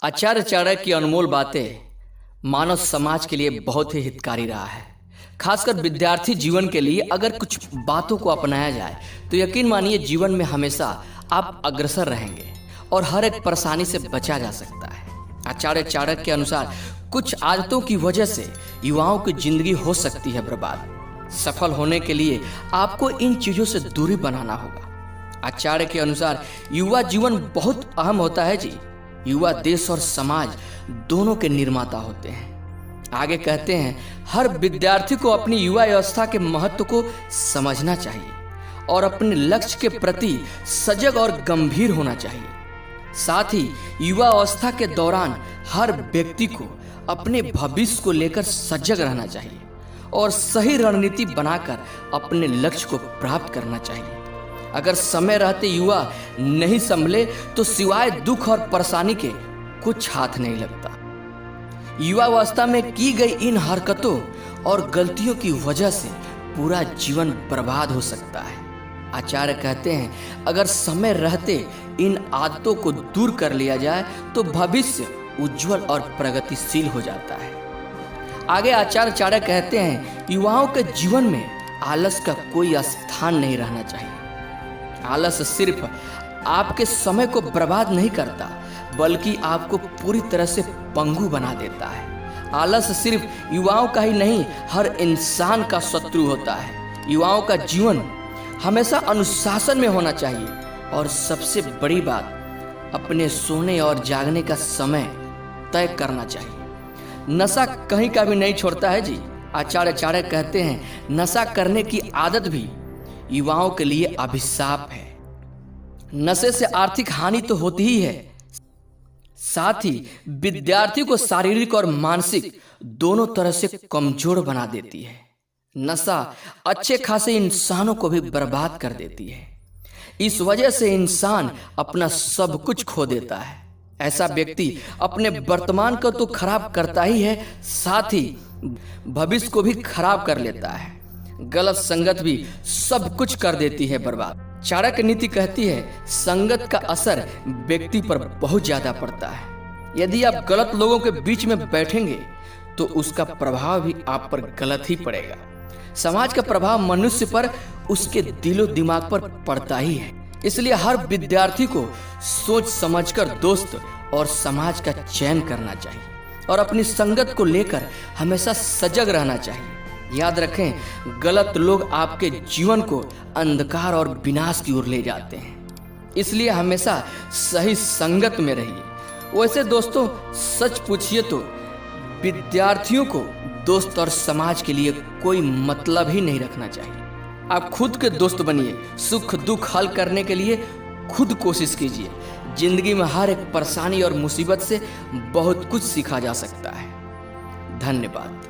आचार्य चाणक्य की अनमोल बातें मानव समाज के लिए बहुत ही हितकारी रहा है। खासकर विद्यार्थी जीवन के लिए अगर कुछ बातों को अपनाया जाए तो यकीन मानिए जीवन में हमेशा आप अग्रसर रहेंगे और हर एक परेशानी से बचा जा सकता है। आचार्य चाणक्य के अनुसार कुछ आदतों की वजह से युवाओं की जिंदगी हो सकती है बर्बाद। सफल होने के लिए आपको इन चीजों से दूरी बनाना होगा। आचार्य के अनुसार युवा जीवन बहुत अहम होता है जी। युवा देश और समाज दोनों के निर्माता होते हैं। आगे कहते हैं, हर विद्यार्थी को अपनी युवा अवस्था के महत्व को समझना चाहिए और अपने लक्ष्य के प्रति सजग और गंभीर होना चाहिए। साथ ही युवा अवस्था के दौरान हर व्यक्ति को अपने भविष्य को लेकर सजग रहना चाहिए और सही रणनीति बनाकर अपने लक्ष्य को प्राप्त करना चाहिए। अगर समय रहते युवा नहीं संभले तो सिवाय दुख और परेशानी के कुछ हाथ नहीं लगता। युवा अवस्था में की गई इन हरकतों और गलतियों की वजह से पूरा जीवन बर्बाद हो सकता है। आचार्य कहते हैं, अगर समय रहते इन आदतों को दूर कर लिया जाए तो भविष्य उज्जवल और प्रगतिशील हो जाता है। आगे आचार्य चाणक्य कहते हैं, युवाओं के जीवन में आलस का कोई स्थान नहीं रहना चाहिए। आलस सिर्फ आपके समय को बर्बाद नहीं करता बल्कि आपको पूरी तरह से पंगु बना देता है। आलस सिर्फ युवाओं का ही नहीं, हर इंसान का शत्रु होता है। युवाओं का जीवन हमेशा अनुशासन में होना चाहिए और सबसे बड़ी बात, अपने सोने और जागने का समय तय करना चाहिए। नशा कहीं का भी नहीं छोड़ता है जी। आचार्य चाणक्य कहते हैं, नशा करने की आदत भी युवाओं के लिए अभिशाप है। नशे से आर्थिक हानि तो होती ही है, साथ ही विद्यार्थी को शारीरिक और मानसिक दोनों तरह से कमजोर बना देती है। नशा अच्छे खासे इंसानों को भी बर्बाद कर देती है। इस वजह से इंसान अपना सब कुछ खो देता है। ऐसा व्यक्ति अपने वर्तमान को तो खराब करता ही है, साथ ही भविष्य को भी खराब कर लेता है। गलत संगत भी सब कुछ कर देती है बर्बाद। चाणक्य नीति कहती है, संगत का असर व्यक्ति पर बहुत ज्यादा पड़ता है। यदि आप गलत लोगों के बीच में बैठेंगे तो उसका प्रभाव भी आप पर गलत ही पड़ेगा। समाज का प्रभाव मनुष्य पर उसके दिलो दिमाग पर पड़ता ही है। इसलिए हर विद्यार्थी को सोच समझकर दोस्त और समाज का चयन करना चाहिए और अपनी संगत को लेकर हमेशा सजग रहना चाहिए। याद रखें, गलत लोग आपके जीवन को अंधकार और विनाश की ओर ले जाते हैं। इसलिए हमेशा सही संगत में रहिए। वैसे दोस्तों, सच पूछिए तो विद्यार्थियों को दोस्त और समाज के लिए कोई मतलब ही नहीं रखना चाहिए। आप खुद के दोस्त बनिए। सुख दुख हल करने के लिए खुद कोशिश कीजिए। जिंदगी में हर एक परेशानी और मुसीबत से बहुत कुछ सीखा जा सकता है। धन्यवाद।